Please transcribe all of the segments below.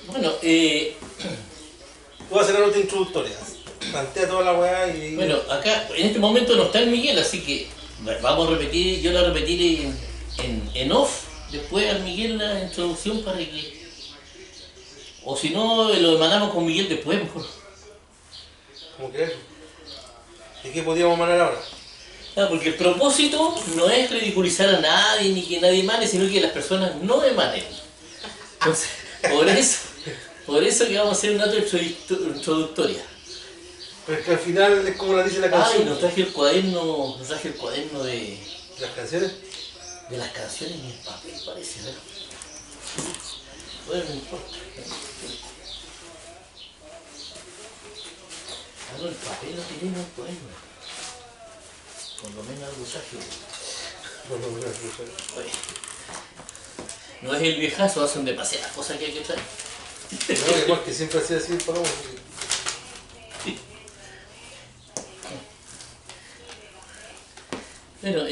Bueno, Tú vas a hacer la nota introductoria. Plantea toda la weá y... bueno, acá en este momento no está el Miguel, así que vamos a repetir, yo la repetiré en off, después al Miguel la introducción para que... O si no, lo emanamos con Miguel después mejor. ¿Cómo crees? ¿Y qué podríamos mandar ahora? Claro, porque el propósito no es ridiculizar a nadie ni que nadie emane, sino que las personas no emanen. Entonces, por eso que vamos a hacer una nota introductoria. Pero es que al final es como la dice la Ay, canción. nos traje el cuaderno de ¿Las canciones? las canciones en el papel, parece, ¿verdad? Bueno, no importa. Ah, no, el papel no tenemos el cuaderno. Por lo menos algo traje. Oye, no es el viejazo, hacen demasiadas cosas que hay que traer. No, igual que siempre hacía así, pagamos. Sí. Bueno,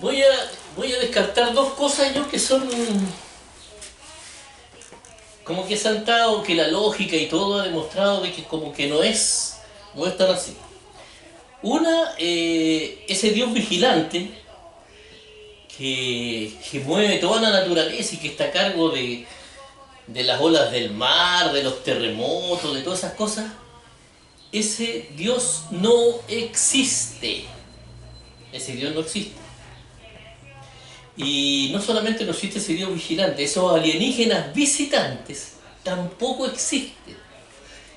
voy a descartar dos cosas yo que son como que se han dado, que la lógica y todo ha demostrado de que como que no es tan así. Una, ese Dios vigilante que mueve toda la naturaleza y que está a cargo de las olas del mar, de los terremotos, de todas esas cosas, ese Dios no existe. Ese Dios no existe. Y no solamente no existe ese Dios vigilante, esos alienígenas visitantes tampoco existen.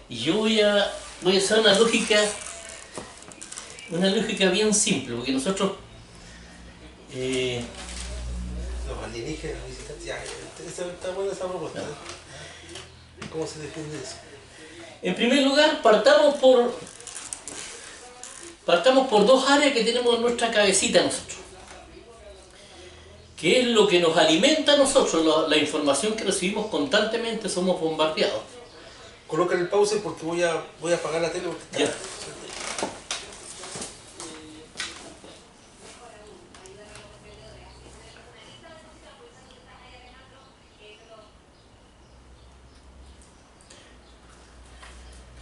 Y yo voy a hacer una lógica bien simple, porque nosotros... Los alienígenas visitantes. Ya, está buena esa propuesta. ¿Cómo se defiende eso? En primer lugar, partamos por dos áreas que tenemos en nuestra cabecita nosotros. ¿Qué es lo que nos alimenta a nosotros? La información que recibimos constantemente, somos bombardeados. Coloca el pause porque voy a apagar la tele porque está... Ya.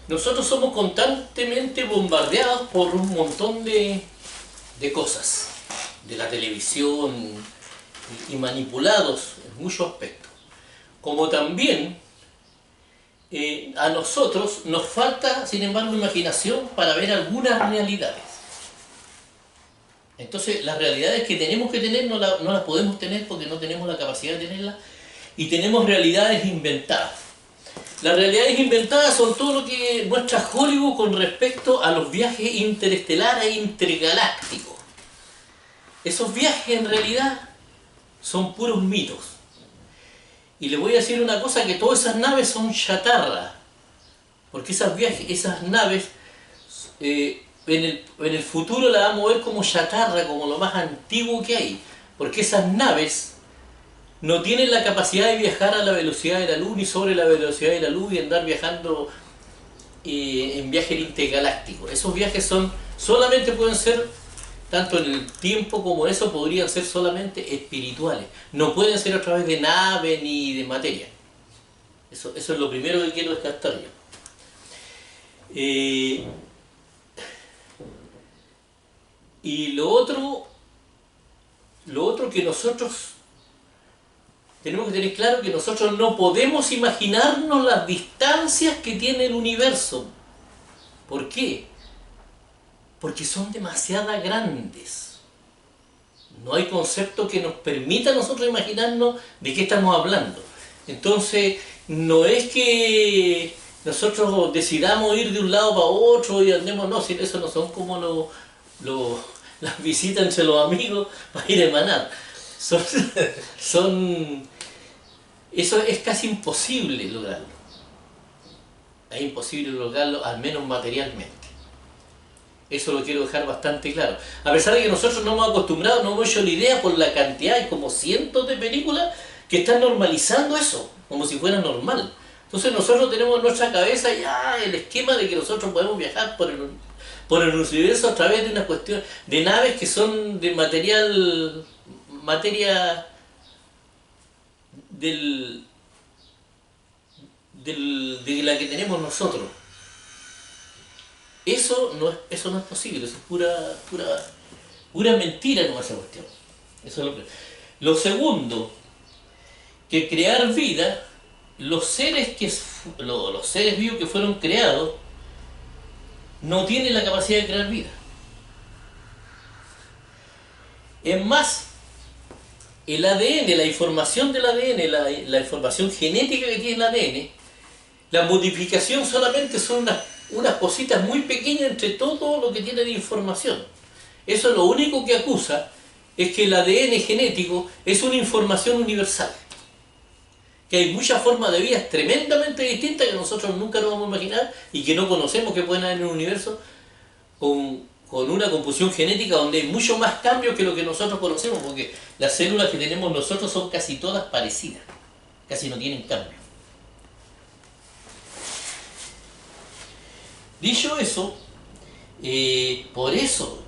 Nosotros somos constantemente bombardeados por un montón de cosas, de la televisión y manipulados en muchos aspectos. Como también a nosotros nos falta, sin embargo, imaginación para ver algunas realidades. Entonces, las realidades que tenemos que tener no las podemos tener porque no tenemos la capacidad de tenerlas y tenemos realidades inventadas. Las realidades inventadas son todo lo que muestra Hollywood con respecto a los viajes interestelares e intergalácticos. Esos viajes en realidad son puros mitos. Y les voy a decir una cosa, que todas esas naves son chatarra. Porque esas naves en el futuro las vamos a ver como chatarra, como lo más antiguo que hay. Porque esas naves no tienen la capacidad de viajar a la velocidad de la luz ni sobre la velocidad de la luz y andar viajando en viajes intergalácticos. Esos viajes solamente pueden ser, tanto en el tiempo como eso, podrían ser solamente espirituales. No pueden ser a través de nave ni de materia. Eso es lo primero que quiero descartar yo. Y lo otro que nosotros tenemos que tener claro, que nosotros no podemos imaginarnos las distancias que tiene el universo. ¿Por qué? Porque son demasiado grandes. No hay concepto que nos permita a nosotros imaginarnos de qué estamos hablando. Entonces, no es que nosotros decidamos ir de un lado para otro y andemos, no, si eso no son como las visitas entre los amigos para ir a emanar. Eso es casi imposible lograrlo. Es imposible lograrlo, al menos materialmente. Eso lo quiero dejar bastante claro. A pesar de que nosotros no hemos acostumbrado, no hemos hecho la idea por la cantidad, hay como cientos de películas que están normalizando eso, como si fuera normal. Entonces nosotros tenemos en nuestra cabeza ya el esquema de que nosotros podemos viajar por el universo a través de una cuestión de naves que son de materia del, de la que tenemos nosotros. Eso no es posible, eso es pura mentira, no esa cuestión. Eso es lo primero. Lo segundo, que crear vida, los seres vivos que fueron creados no tienen la capacidad de crear vida. Es más, el ADN, la información del ADN, la información genética que tiene el ADN, la modificación solamente son unas cositas muy pequeñas entre todo lo que tiene de información. Eso es lo único que acusa, es que el ADN genético es una información universal. Que hay muchas formas de vida tremendamente distintas que nosotros nunca nos vamos a imaginar y que no conocemos que pueden haber en el universo con una composición genética donde hay mucho más cambios que lo que nosotros conocemos, porque las células que tenemos nosotros son casi todas parecidas, casi no tienen cambio. Dicho eso, por eso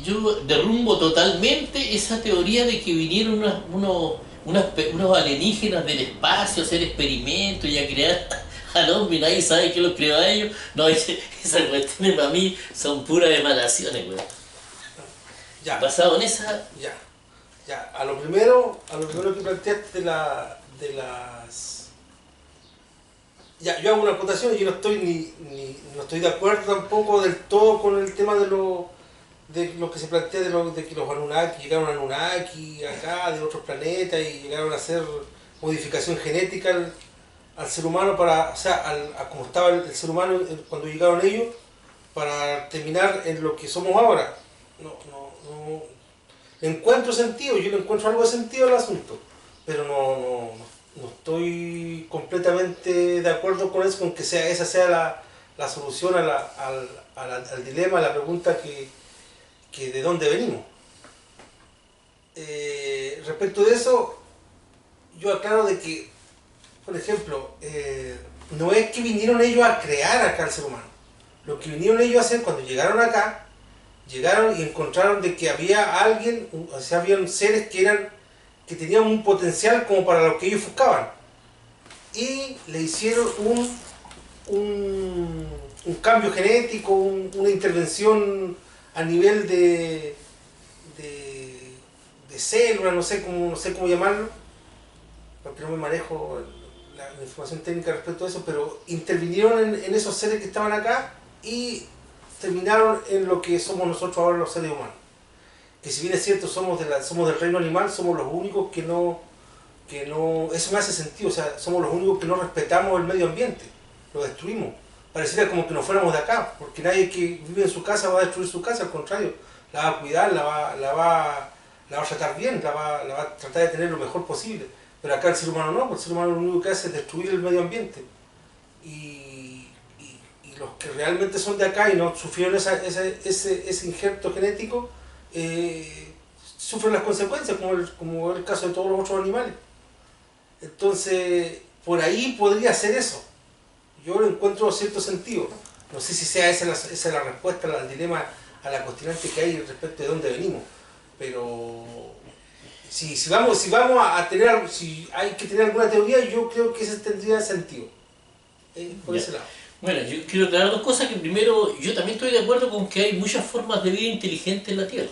yo derrumbo totalmente esa teoría de que vinieron unos alienígenas del espacio a hacer experimentos y a crear al hombre, nadie sabe que los creó a ellos. No, esas cuestiones para mí son puras emanaciones, güey. Ya. Basado en esa... Ya. A lo primero que planteaste de las... Ya, yo hago una acotación y yo no estoy de acuerdo tampoco del todo con el tema de lo que se plantea de que los Anunnaki llegaron a Anunnaki acá de otros planetas y llegaron a hacer modificación genética al ser humano para, o sea, como estaba el ser humano cuando llegaron ellos, para terminar en lo que somos ahora. No le encuentro sentido, yo le encuentro algo de sentido al asunto, pero no estoy completamente de acuerdo con eso, con que esa sea la solución al dilema, a la pregunta que de dónde venimos. Respecto de eso, yo aclaro de que, por ejemplo, no es que vinieron ellos a crear acá al ser humano. Lo que vinieron ellos a hacer cuando llegaron acá, llegaron y encontraron de que había alguien, o sea, habían seres que tenían un potencial como para lo que ellos buscaban. Y le hicieron un cambio genético, una intervención a nivel de célula, no sé cómo llamarlo, porque no me manejo la información técnica respecto a eso, pero intervinieron en esos seres que estaban acá y terminaron en lo que somos nosotros ahora los seres humanos. Que si bien es cierto, somos del reino animal, somos los únicos que no, eso me hace sentido, o sea, somos los únicos que no respetamos el medio ambiente, lo destruimos. Pareciera como que no fuéramos de acá, porque nadie que vive en su casa va a destruir su casa, al contrario, la va a cuidar, la va a tratar bien, la va a tratar de tener lo mejor posible. Pero acá el ser humano no, el ser humano lo único que hace es destruir el medio ambiente. Y los que realmente son de acá y no sufrieron ese injerto genético, sufren las consecuencias, como el caso de todos los otros animales. Entonces, por ahí podría ser eso. Yo lo encuentro cierto sentido. No sé si sea esa la respuesta al dilema, a la cuestionante que hay respecto de dónde venimos. Pero si hay que tener alguna teoría, yo creo que esa tendría sentido. Por ese lado. Bueno, yo quiero aclarar dos cosas. Que primero, yo también estoy de acuerdo con que hay muchas formas de vida inteligentes en la Tierra.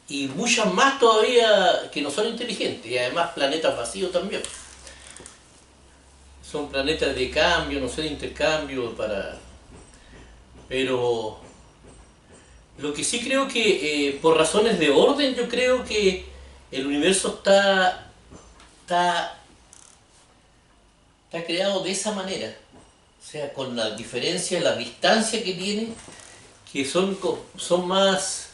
Y muchas más todavía que no son inteligentes. Y además planetas vacíos también. Son planetas de cambio, no sé, de intercambio Pero lo que sí creo que, por razones de orden, yo creo que el universo está creado de esa manera. O sea, con la diferencia, la distancia que tiene, que son más...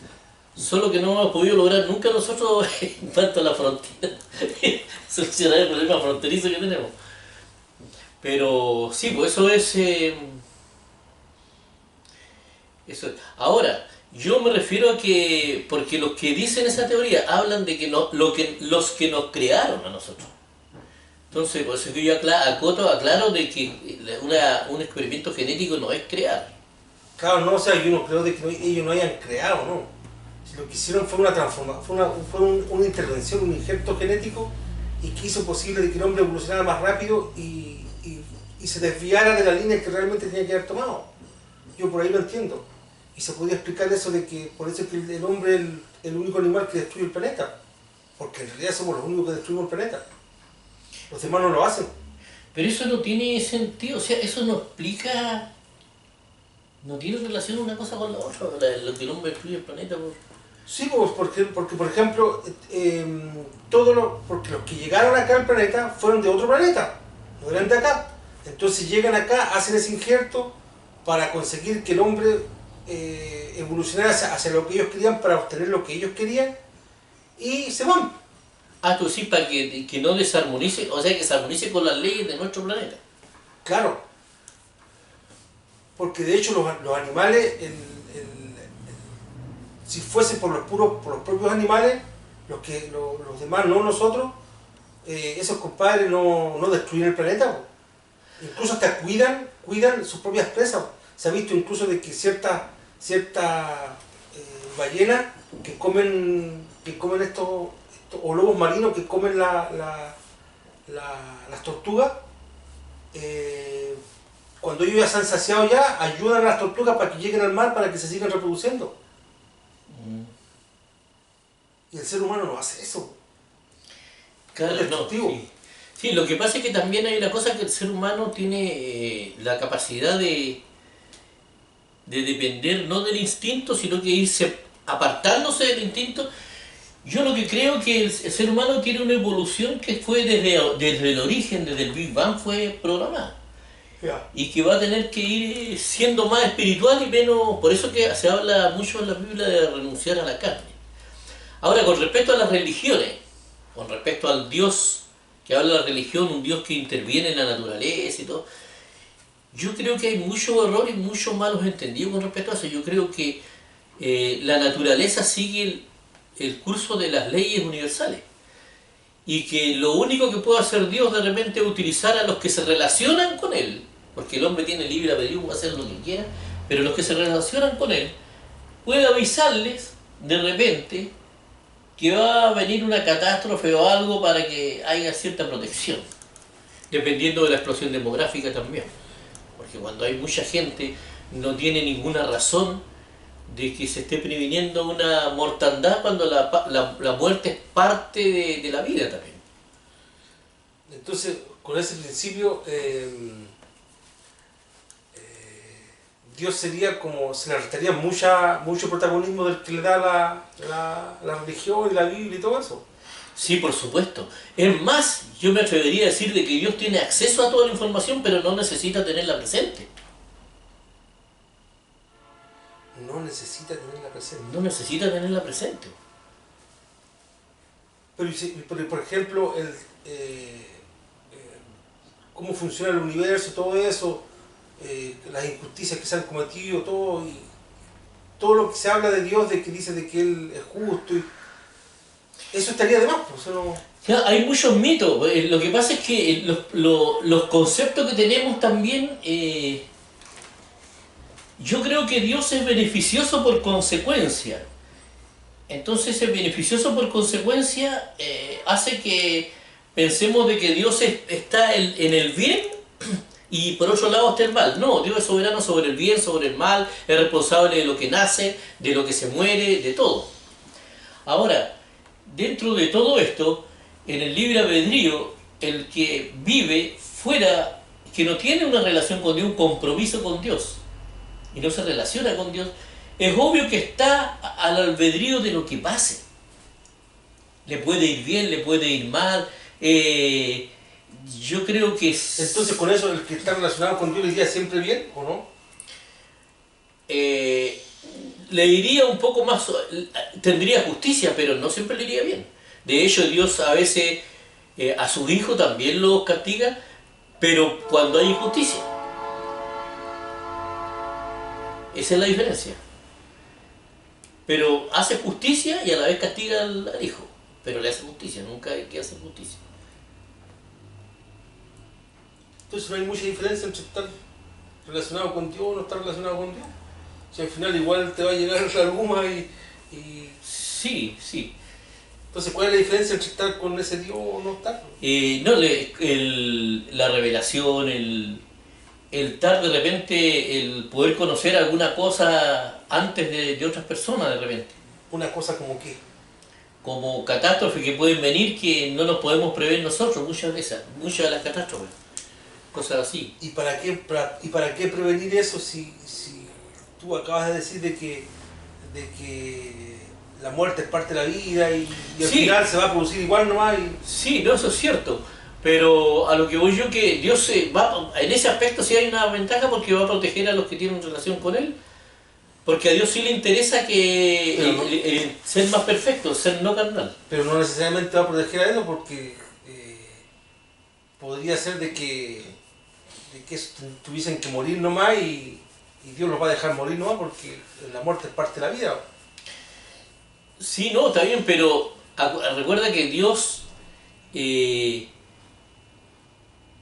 Solo que no hemos podido lograr nunca nosotros en cuanto a la frontera, solucionar el problema fronterizo que tenemos. Pero sí, pues eso es... Ahora, yo me refiero a que... Porque los que dicen esa teoría hablan de que los que nos crearon a nosotros. Entonces, por eso que yo aclaro de que un experimento genético no es crear. Claro, no, o sea, yo no creo de que ellos no hayan creado, ¿no? Si lo que hicieron fue una transformación, fue una intervención, un injerto genético y que hizo posible de que el hombre evolucionara más rápido y se desviara de la línea que realmente tenía que haber tomado. Yo por ahí lo entiendo. Y se podría explicar eso de que por eso es que el hombre es el único animal que destruye el planeta. Porque en realidad somos los únicos que destruimos el planeta. Los demás no lo hacen. Pero eso no tiene sentido, o sea, eso no explica, no tiene relación una cosa con la otra, lo que el hombre destruye el planeta. Sí, pues, porque por ejemplo, porque los que llegaron acá al planeta fueron de otro planeta, no eran de acá. Entonces llegan acá, hacen ese injerto para conseguir que el hombre evolucionara hacia lo que ellos querían, para obtener lo que ellos querían, y se van. Ah, tú sí, para que no desarmonice, o sea, que se armonice con las leyes de nuestro planeta. Claro, porque de hecho los animales, si fuese por los propios animales, los demás, no nosotros, esos compadres no destruyen el planeta, po. Incluso hasta cuidan sus propias presas. Se ha visto incluso de que ciertas ballenas que comen estos o lobos marinos que comen las tortugas, cuando ellos ya se han saciado ya, ayudan a las tortugas para que lleguen al mar, para que se sigan reproduciendo. Y el ser humano no hace eso. Claro, Es destructivo. no, sí. Sí, lo que pasa es que también hay una cosa, que el ser humano tiene la capacidad de depender no del instinto, sino que irse apartándose del instinto. Yo lo que creo que el ser humano tiene una evolución que fue desde el origen, desde el Big Bang, fue programada. Yeah. Y que va a tener que ir siendo más espiritual y menos... Por eso que se habla mucho en la Biblia de renunciar a la carne. Ahora, con respecto a las religiones, con respecto al Dios que habla de la religión, un Dios que interviene en la naturaleza y todo, yo creo que hay mucho error y muchos malos entendidos con respecto a eso. Yo creo que la naturaleza sigue el curso de las leyes universales, y que lo único que puede hacer Dios de repente es utilizar a los que se relacionan con Él, porque el hombre tiene libre albedrío, va a hacer lo que quiera, pero los que se relacionan con Él, puede avisarles de repente que va a venir una catástrofe o algo para que haya cierta protección, dependiendo de la explosión demográfica también, porque cuando hay mucha gente no tiene ninguna razón de que se esté previniendo una mortandad, cuando la muerte es parte de la vida también. Entonces, con ese principio, Dios sería como, se le restaría mucho protagonismo del que le da la religión y la Biblia y todo eso. Sí, por supuesto. Es más, yo me atrevería a decir de que Dios tiene acceso a toda la información, pero no necesita tenerla presente. No necesita tenerla presente. No necesita tenerla presente. Pero por ejemplo, cómo funciona el universo, todo eso, las injusticias que se han cometido, todo lo que se habla de Dios, de que dice de que Él es justo, y eso estaría de más, pues, eso no... Ya, hay muchos mitos. Lo que pasa es que los conceptos que tenemos también, yo creo que Dios es beneficioso por consecuencia. Entonces, el beneficioso por consecuencia hace que pensemos de que Dios está en el bien y por otro lado está el mal. No, Dios es soberano sobre el bien, sobre el mal, es responsable de lo que nace, de lo que se muere, de todo. Ahora, dentro de todo esto, en el libre albedrío, el que vive fuera, que no tiene una relación con Dios, un compromiso con Dios, y no se relaciona con Dios, es obvio que está al albedrío de lo que pase. Le puede ir bien, le puede ir mal. Yo creo que... Entonces, con eso, el que está relacionado con Dios le iría siempre bien, ¿o no? Le iría un poco más... Tendría justicia, pero no siempre le iría bien. De hecho, Dios a veces a sus hijos también los castiga, pero cuando hay injusticia. Esa es la diferencia. Pero hace justicia y a la vez castiga al hijo. Pero le hace justicia, nunca hay que hacer justicia. Entonces no hay mucha diferencia entre estar relacionado con Dios o no estar relacionado con Dios. Si al final igual te va a llegar la luma y... Sí, sí. Entonces, ¿cuál es la diferencia entre estar con ese Dios o no estar? No, la revelación, el estar de repente, el poder conocer alguna cosa antes de otras personas de repente, Una cosa como que. como catástrofes que pueden venir que no nos podemos prever nosotros, muchas de esas, muchas de las catástrofes, cosas así. ¿Y para qué prevenir eso si tú acabas de decir de que la muerte es parte de la vida y al Sí, final se va a producir igual nomás? sí, no, eso es cierto. Pero a lo que voy yo que Dios en ese aspecto sí hay una ventaja porque va a proteger a los que tienen relación con Él. Porque a Dios sí le interesa que Pero no, ser más perfecto, ser no carnal. pero no necesariamente va a proteger a eso porque podría ser de que tuviesen que morir nomás y Dios los va a dejar morir nomás porque la muerte es parte de la vida. Sí, no, está bien, pero recuerda que Dios, de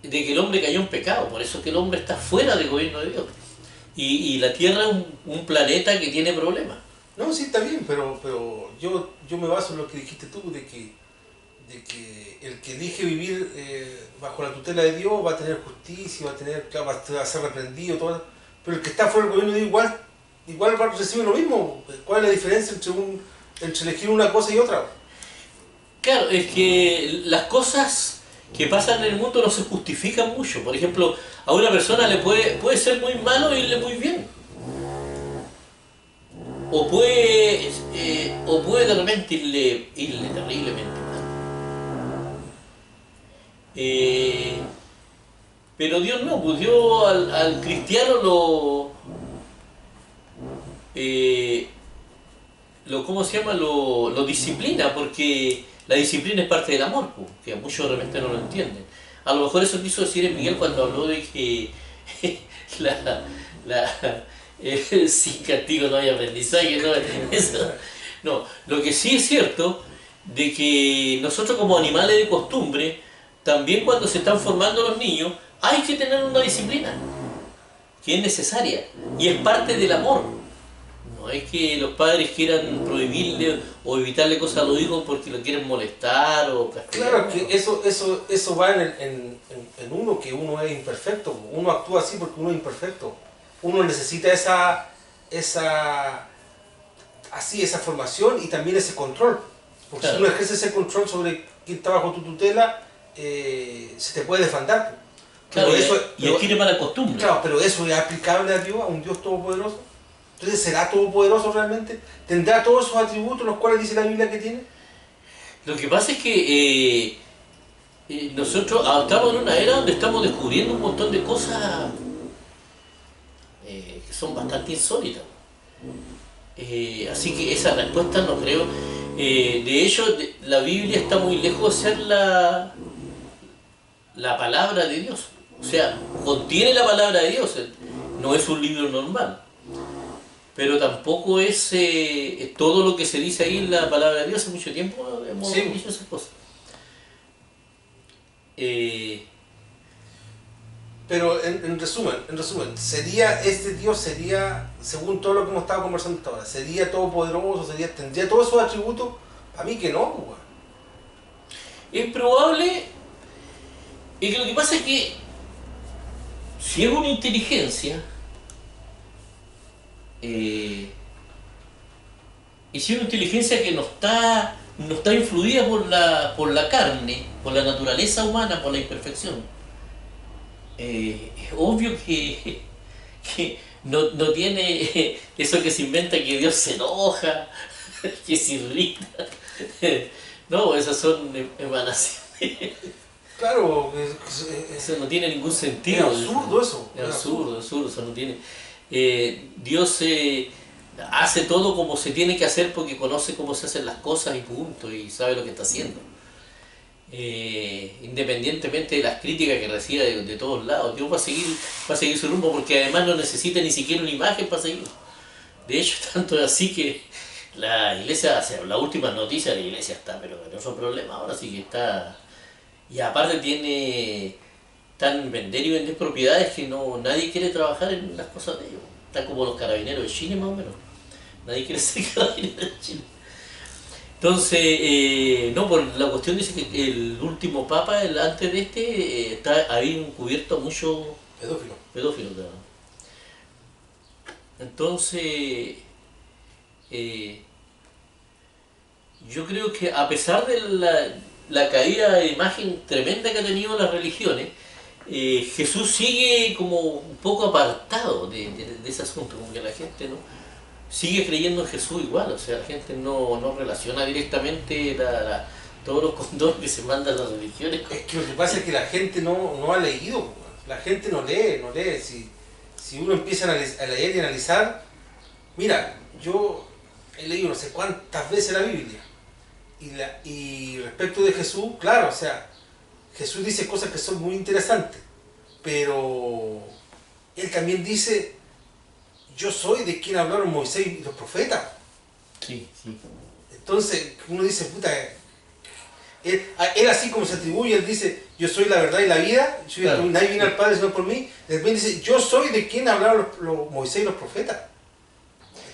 que el hombre cayó en pecado, por eso es que el hombre está fuera del gobierno de Dios. Y la Tierra es un planeta que tiene problemas. No, sí, está bien, pero yo me baso en lo que dijiste tú, de que el que elige vivir bajo la tutela de Dios va a tener justicia, claro, va a ser reprendido, todo, pero el que está fuera del gobierno de Dios igual va a recibir lo mismo. ¿Cuál es la diferencia entre elegir una cosa y otra? Claro, es que las cosas que pasan en el mundo no se justifican mucho. Por ejemplo, a una persona puede ser muy malo e irle muy bien. O puede de repente irle terriblemente mal. Pero Dios no, pues Dios al cristiano eh, ¿cómo se llama? Lo disciplina, porque la disciplina es parte del amor, pues, que muchos de repente no lo entienden. A lo mejor eso quiso decir Miguel cuando habló de que la, sin castigo no hay aprendizaje, no, eso. No, lo que sí es cierto de que nosotros como animales de costumbre, también cuando se están formando los niños, hay que tener una disciplina, que es necesaria, y es parte del amor. No es que los padres quieran prohibirle o evitarle cosas a los hijos porque lo quieren molestar o castigar. Claro que eso va en uno, que uno es imperfecto. Uno actúa así porque uno es imperfecto. Uno necesita esa formación y también ese control. Porque Claro, si uno ejerce ese control sobre quién está bajo tu tutela, se te puede desfandar. claro, Pero eso, y adquiere mala costumbre. claro, pero eso es aplicable a Dios, a un Dios todopoderoso. Entonces, ¿será todopoderoso realmente? ¿Tendrá todos esos atributos los cuales dice la Biblia que tiene? Lo que pasa es que nosotros estamos en una era donde estamos descubriendo un montón de cosas que son bastante insólitas. Así que esa respuesta no creo. De hecho, la Biblia está muy lejos de ser la palabra de Dios. O sea, contiene la palabra de Dios. No es un libro normal. Pero tampoco es todo lo que se dice ahí en la palabra de Dios. Hace mucho tiempo hemos Sí. dicho esas cosas. Eh, Pero en resumen, este Dios sería, según todo lo que hemos estado conversando hasta ahora, sería todopoderoso, tendría todos esos atributos. A mí que no, pues, weón. es probable que lo que pasa es que si es una inteligencia, y si es una inteligencia que no está influida por la carne, por la naturaleza humana, por la imperfección, es obvio que no tiene eso que se inventa que Dios se enoja, que se irrita. No, esas son emanaciones. Claro, Eso no tiene ningún es sentido. absurdo eso. Es absurdo, eso no tiene. Dios hace todo como se tiene que hacer porque conoce cómo se hacen las cosas y punto, y sabe lo que está haciendo. Independientemente de las críticas que reciba de todos lados, Dios va a seguir su rumbo porque además no necesita ni siquiera una imagen para seguirlo. De hecho, tanto es así que la iglesia, o sea, la última noticia de la iglesia está, pero en otro problema ahora sí que está. Y aparte tiene tan vender y vender propiedades que nadie quiere trabajar en las cosas de ellos. Está como los carabineros de Chile más o menos. Nadie quiere ser carabinero de Chile. Entonces, no, por la cuestión dice que el último papa, el antes de este, había encubierto a muchos Pedófilo. pedófilos. Claro. Entonces, eh, yo creo que a pesar de la caída de imagen tremenda que ha tenido las religiones, Jesús sigue como un poco apartado de ese asunto, como que la gente no sigue creyendo en Jesús igual, o sea, la gente no relaciona directamente todos los condones que se mandan las religiones. Es que lo que pasa es que la gente no ha leído, po. La gente no lee. Si uno empieza a leer y analizar, mira, yo he leído no sé cuántas veces la Biblia. Y respecto de Jesús, claro, o sea, Jesús dice cosas que son muy interesantes, pero él también dice, yo soy de quien hablaron Moisés y los profetas. Sí, sí. Entonces uno dice, puta, él así como se atribuye, él dice, yo soy la verdad y la vida, Claro. nadie viene al Padre sino por mí. Después dice, yo soy de quien hablaron Moisés y los profetas.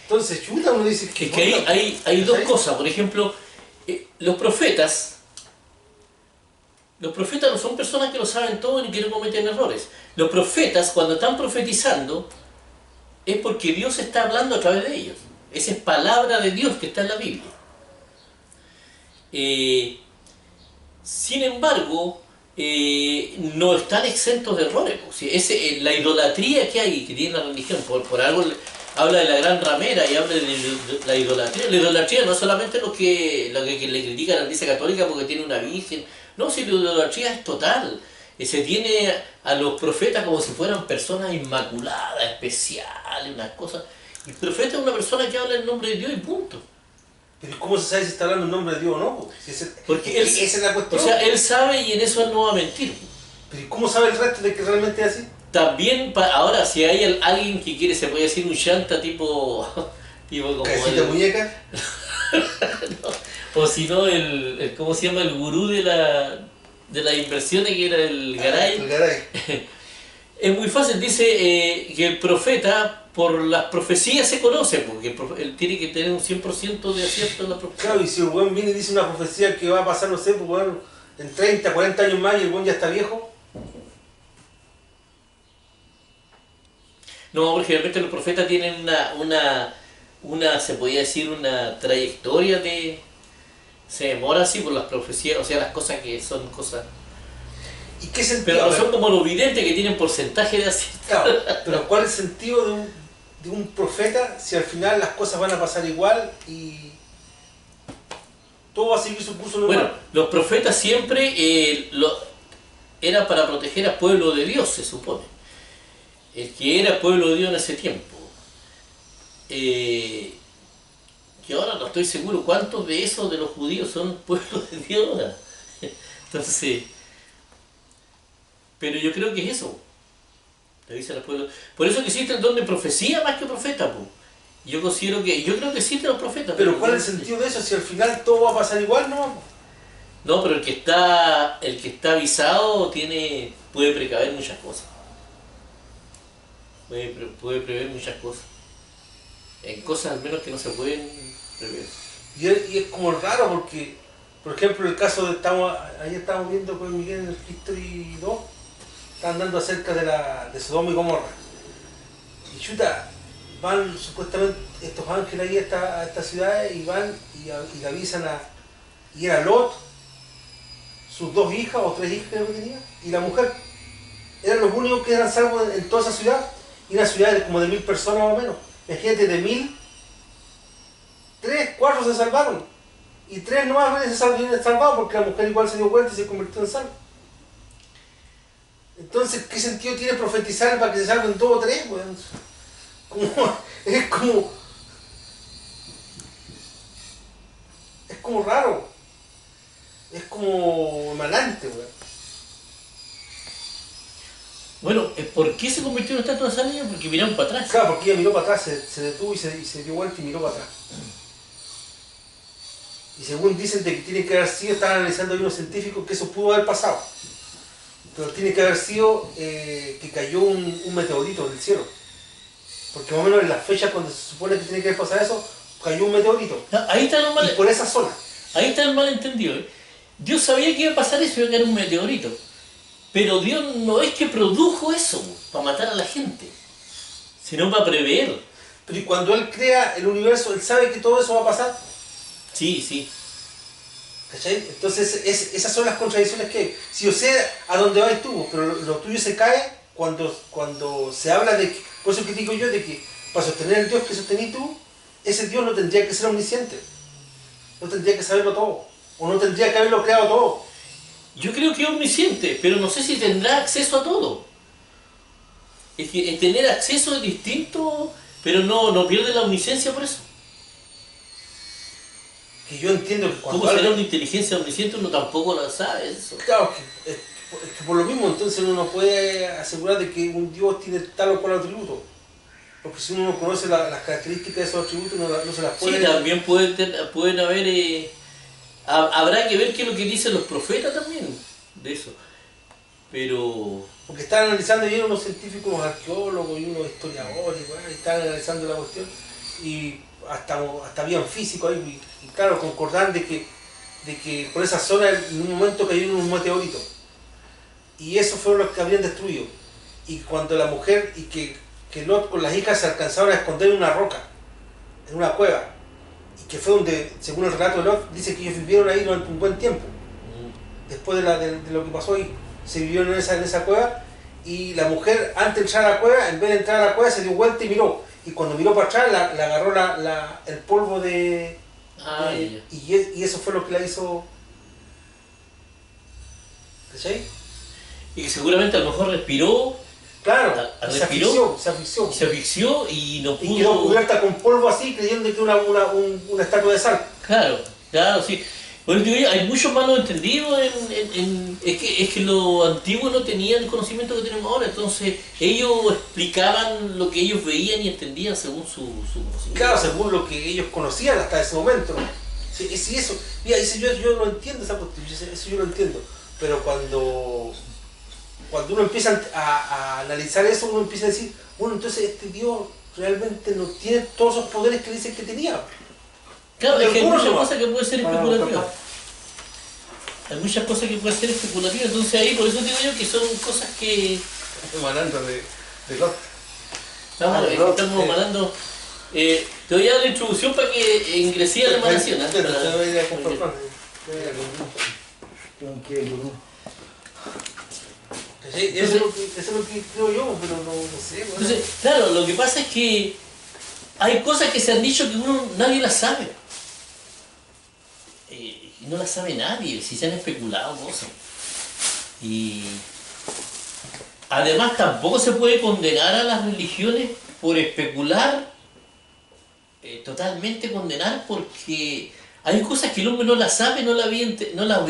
Entonces, chuta, uno dice Que hay dos cosas, por ejemplo, los profetas no son personas que lo saben todo ni que no cometen errores. Los profetas, cuando están profetizando, es porque Dios está hablando a través de ellos. Esa es palabra de Dios que está en la Biblia. Sin embargo, no están exentos de errores. La idolatría que hay, que tiene la religión, por algo habla de la gran ramera y habla de la idolatría. La idolatría no es solamente lo que le critican a la Iglesia Católica porque tiene una virgen. No, si la idolatría es total. Se tiene a los profetas como si fueran personas inmaculadas, especiales, unas cosas. El profeta es una persona que habla en nombre de Dios y punto. Pero ¿cómo se sabe si está hablando en nombre de Dios o no? Porque él, esa es la cuestión. o sea, él sabe y en eso él no va a mentir. Pero ¿cómo sabe el resto de que realmente es así? También, ahora, si hay alguien que quiere, se puede decir un chanta tipo como ¿Casita muñeca? no, o si no, ¿cómo se llama? El gurú de las inversiones, que era el Garay. El Garay. Es muy fácil, dice que el profeta, por las profecías se conoce, porque él tiene que tener un 100% de acierto en la profecía. Claro, y si el buen viene y dice una profecía que va a pasar, no sé, pues bueno, en 30, 40 años más y el buen ya está viejo. No, porque realmente los profetas tienen se podría decir, una trayectoria se demora así por las profecías, o sea, las cosas que son cosas. ¿Y qué sentido? Pero no son como los videntes que tienen porcentaje de acierto. Claro, pero ¿cuál es el sentido de un profeta si al final las cosas van a pasar igual y todo va a seguir su curso normal? Bueno, los profetas siempre eran para proteger al pueblo de Dios, se supone. El que era pueblo de Dios en ese tiempo. Que ahora no estoy seguro cuántos de esos de los judíos son pueblo de Dios ahora. Entonces, pero yo creo que es eso. Le dice al pueblo. Por eso que existe el don de profecía más que profeta, po. Yo creo que existen los profetas. Pero ¿cuál es el sentido de eso si al final todo va a pasar igual, no? No, pero el que está avisado puede precaver muchas cosas. Puede prever muchas cosas. En cosas al menos que no se pueden prever. Y es como raro porque, por ejemplo, el caso ayer estábamos viendo con Miguel en el History 2, están dando acerca de Sodoma y Gomorra. Y chuta, van supuestamente estos ángeles ahí a estas ciudades y van y le avisan y era Lot, sus 2 hijas o 3 hijas que tenía, y la mujer. Eran los únicos que eran salvos en toda esa ciudad, y una ciudad como de 1000 personas más o menos. Imagínate, de 1000, 3, 4 se salvaron. Y 3 nomás vienen salvados porque la mujer igual se dio vuelta y se convirtió en salvo. Entonces, ¿qué sentido tiene profetizar para que se salven 2 o 3? Bueno, es como raro. Es como malante, weón. Bueno, ¿por qué se convirtió en estatua de sal? Porque miraron para atrás. Claro, porque ella miró para atrás, se detuvo y se dio vuelta y miró para atrás. Y según dicen de que tiene que haber sido, están analizando ahí unos científicos que eso pudo haber pasado. Pero tiene que haber sido que cayó un meteorito del cielo. Porque más o menos en las fechas cuando se supone que tiene que haber pasado eso, cayó un meteorito. Ahí está normal. Y por esa zona. Ahí está el malentendido. ¿Eh? Dios sabía que iba a pasar eso, iba a caer un meteorito. Pero Dios no es que produjo eso para matar a la gente, sino para prever. Pero y cuando Él crea el universo, Él sabe que todo eso va a pasar. Sí, sí. ¿Cachai? Entonces esas son las contradicciones que hay. Si yo sé a dónde vas tú, pero lo tuyo se cae cuando se habla de que, por eso que digo yo, de que para sostener el Dios que sostenís tú, ese Dios no tendría que ser omnisciente, no tendría que saberlo todo, o no tendría que haberlo creado todo. Yo creo que es omnisciente, pero no sé si tendrá acceso a todo. Es que tener acceso es distinto, pero no pierde la omnisciencia por eso. Que yo entiendo que cuando ¿Cómo será alguien- una inteligencia omnisciente? Uno tampoco lo sabe eso. Claro, es que por lo mismo entonces uno no puede asegurar de que un Dios tiene tal o cual atributo. Porque si uno no conoce las características de esos atributos, no se las puede... Sí, también pueden haber... habrá que ver qué es lo que dicen los profetas también de eso. Pero... Porque están analizando bien unos científicos, unos arqueólogos y unos historiadores, y están analizando la cuestión y hasta habían físicos ahí, y claro, concordan de que por esa zona en un momento cayó un meteorito. Y esos fueron los que habían destruido. Y cuando la mujer y que Lot con las hijas se alcanzaron a esconder en una roca, en una cueva, y que fue donde, según el relato de Lot, dice que ellos vivieron ahí durante un buen tiempo. Después de lo que pasó ahí, se vivieron en esa cueva, y la mujer antes de entrar a la cueva, en vez de entrar a la cueva, se dio vuelta y miró. Y cuando miró para atrás, la agarró el polvo de... y eso fue lo que la hizo... ¿Cachai? Y que seguramente a lo mejor respiró, Claro, respiró, se asfixió. y se asfixió y no pudo... Y quedó cubierta con polvo así, creyendo que era una estatua de sal. Claro, sí. Bueno, digo yo, hay muchos malos entendidos es que los antiguos no tenían el conocimiento que tenemos ahora, entonces ellos explicaban lo que ellos veían y entendían según su conocimiento. Claro, según lo que ellos conocían hasta ese momento. Sí, eso, mira, yo lo entiendo, esa cuestión, eso yo lo entiendo. Pero cuando uno empieza a analizar eso, uno empieza a decir, bueno, entonces este Dios realmente no tiene todos esos poderes que dicen que tenía. Claro, es que hay muchas nomás. cosas que pueden ser especulativas. Hay muchas cosas que pueden ser especulativas, entonces ahí por eso digo yo que son cosas que... Estamos hablando de Lot. Estamos hablando... te voy a dar la introducción para que ingrese a la emanación. Te voy a ir a comprar pan. Eso es lo que creo yo, pero no sé. Bueno. Entonces, claro, lo que pasa es que hay cosas que se han dicho que nadie las sabe. Y no las sabe nadie, si se han especulado cosas. Y además tampoco se puede condenar a las religiones por especular, totalmente condenar, porque hay cosas que el hombre no las sabe, no las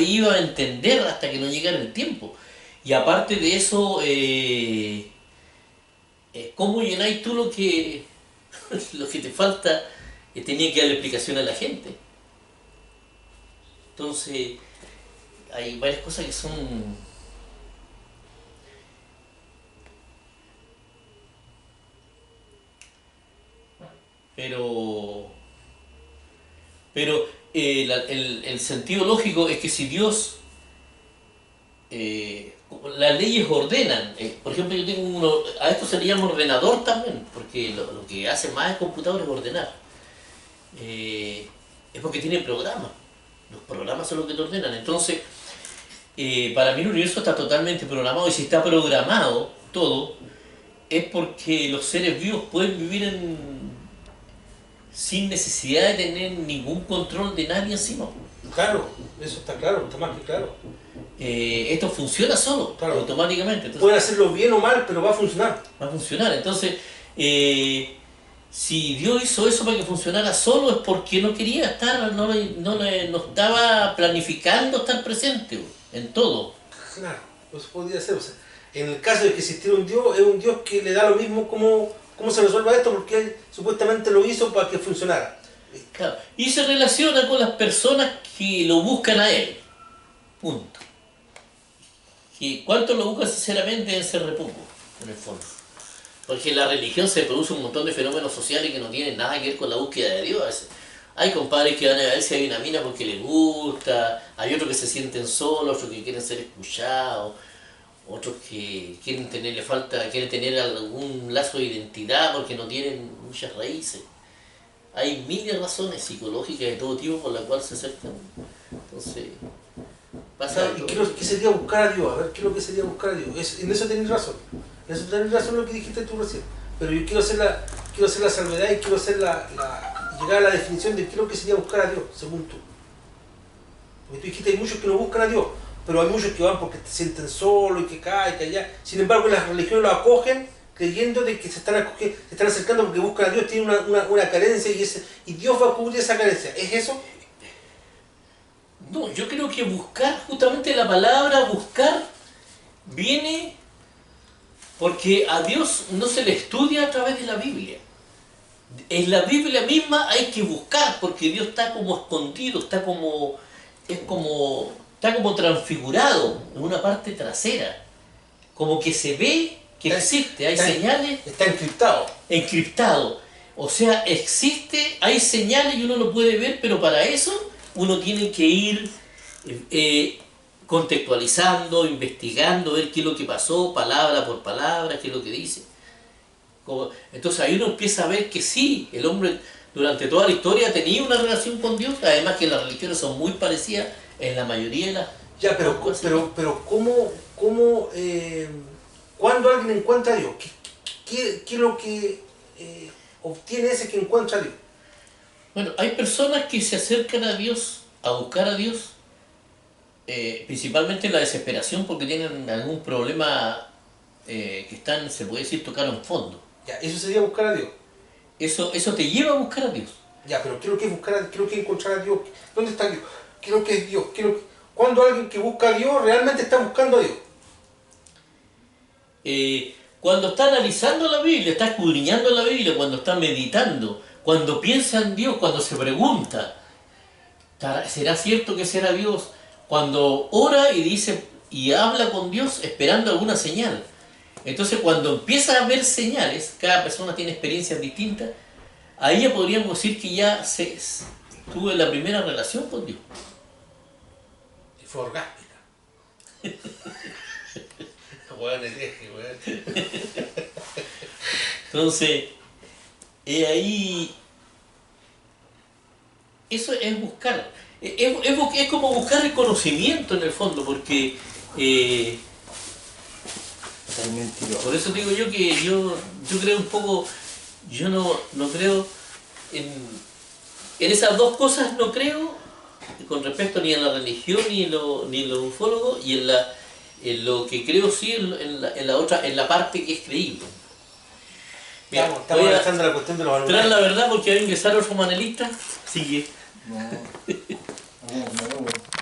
iba a entender hasta que no llegara el tiempo. Y aparte de eso, ¿cómo llenáis tú lo que te falta? Tenía que darle explicación a la gente. Entonces, hay varias cosas que son... Pero el sentido lógico es que si Dios... las leyes ordenan. Por ejemplo, yo tengo a esto se le llama ordenador también, porque lo que hace más el computador es ordenar. Es porque tiene programas. Los programas son los que te ordenan. Entonces, para mí el universo está totalmente programado, y si está programado todo, es porque los seres vivos pueden vivir sin necesidad de tener ningún control de nadie encima. Claro, eso está claro, está más que claro. Esto funciona solo, claro, automáticamente. Entonces, pueden hacerlo bien o mal, pero va a funcionar. Va a funcionar. Entonces, si Dios hizo eso para que funcionara solo, es porque no quería estar, no estaba planificando estar presente en todo. Claro, eso podría ser. O sea, en el caso de que existiera un Dios, es un Dios que le da lo mismo cómo se resuelva esto, porque Él supuestamente lo hizo para que funcionara. Claro. Y se relaciona con las personas que lo buscan a Él. Punto. ¿Cuántos lo buscan sinceramente? En ser repoco, en el fondo. Porque en la religión se produce un montón de fenómenos sociales que no tienen nada que ver con la búsqueda de Dios. Hay compadres que van a ver si hay una mina porque les gusta, hay otros que se sienten solos, otros que quieren ser escuchados, otros que quieren tener, quieren tener algún lazo de identidad porque no tienen muchas raíces. Hay miles de razones psicológicas de todo tipo por las cuales se acercan. Entonces, pasa ¿Y qué sería buscar a Dios? A ver, ¿qué es lo que sería buscar a Dios? En eso tenés razón. En eso tenés razón lo que dijiste tú recién. Pero yo quiero hacer la salvedad y quiero hacer llegar a la definición de qué es lo que sería buscar a Dios, según tú. Porque tú dijiste hay muchos que no buscan a Dios, pero hay muchos que van porque se sienten solos y que acá y que allá. Sin embargo, las religiones lo acogen creyendo de que se están acercando porque buscan a Dios, tienen una carencia y Dios va a cubrir esa carencia. ¿Es eso? No, yo creo que buscar, justamente la palabra buscar, viene porque a Dios no se le estudia a través de la Biblia. En la Biblia misma hay que buscar, porque Dios está como escondido, está como transfigurado en una parte trasera. Como que se ve que existe, hay señales. Está encriptado. Encriptado. O sea, existe, hay señales y uno lo puede ver, pero para eso uno tiene que ir contextualizando, investigando, ver qué es lo que pasó, palabra por palabra, qué es lo que dice. Entonces ahí uno empieza a ver que sí, el hombre durante toda la historia tenía una relación con Dios, además que las religiones son muy parecidas en la mayoría de las... Ya, pero ¿cuándo alguien encuentra a Dios? ¿Qué es lo que obtiene ese que encuentra a Dios? Bueno, hay personas que se acercan a Dios, a buscar a Dios, principalmente en la desesperación porque tienen algún problema que están, se puede decir, tocaron fondo. Ya, eso sería buscar a Dios. Eso te lleva a buscar a Dios. Ya, pero ¿qué es lo que es buscar qué es lo que es encontrar a Dios? ¿Dónde está Dios? ¿Qué es lo que es Dios? ¿Cuándo alguien que busca a Dios realmente está buscando a Dios? Cuando está analizando la Biblia, está escudriñando la Biblia, cuando está meditando, cuando piensa en Dios, cuando se pregunta, ¿será cierto que será Dios? Cuando ora y dice y habla con Dios esperando alguna señal. Entonces cuando empieza a ver señales, cada persona tiene experiencias distintas, ahí ya podríamos decir que ya tuve la primera relación con Dios. Y fue orgásmica. Bueno, Entonces, ahí, eso es buscar, es como buscar el conocimiento en el fondo, porque por eso digo yo que yo creo un poco, yo no creo en esas dos cosas, no creo con respecto ni a la religión ni en los ufólogos, y en lo que creo sí en la otra, en la parte que es creíble. Mira, estamos analizando la cuestión de los anuncios. Tras la verdad, porque va a ingresar otro panelista, sigue. No.